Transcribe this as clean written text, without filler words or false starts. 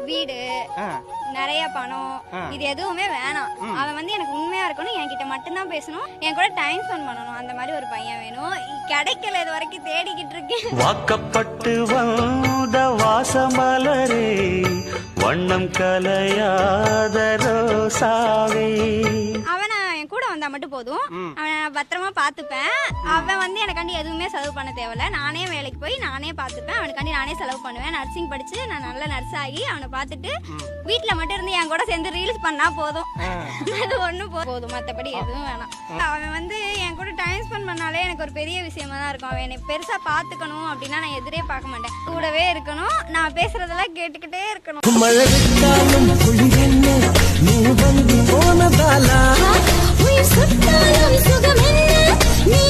வீடு நிறைய பணம் இது எதுவுமே வேணாம். அவன் வந்து எனக்கு உண்மையா இருக்கணும், என்கிட்ட மட்டும்தான் பேசணும், என் கூட டைம் ஸ்பெண்ட் பண்ணணும். அந்த மாதிரி ஒரு பையன் வேணும். கிடைக்கல, இது வரைக்கும் தேடிக்கிட்டு இருக்கேன். வாக்கப்பட்டு வந்த வாசமலரே, வண்ணம் கலையாத ரோசாவே. அவனை என் கூட வந்தா மட்டும் போதும், அவனை பத்திரமா பாத்துப்பேன். அவன் வந்து எனக்காண்டி எதுவுமே செலவு பண்ண தேவையில்ல. நானே வேலைக்கு போய் நானே பாத்துப்பேன். அவனுக்காண்டி நானே செலவு பண்ணுவேன். நர்சிங் படிச்சு நான் நல்ல நர்ஸ் ஆகி அவனை பார்த்துட்டு வீட்டுல மட்டும் இருந்து என் கூட சேர்ந்து ரீல்ஸ் பண்ணா போதும். அது ஒண்ணு போதும், மத்தபடி எதுவும் வேணாம். அவன் வந்து என் கூட டைம் ஸ்பெண்ட் பண்ணாலே எனக்கு ஒரு பெரிய விஷயமா தான் இருக்கும். அவன் என்னை பெருசா பாத்துக்கணும் அப்படின்னா நான் எதிரே பார்க்க மாட்டேன். கூடவே இருக்கணும், நான் பேசுறதெல்லாம் கேட்டுக்கிட்டே இருக்கணும். நீ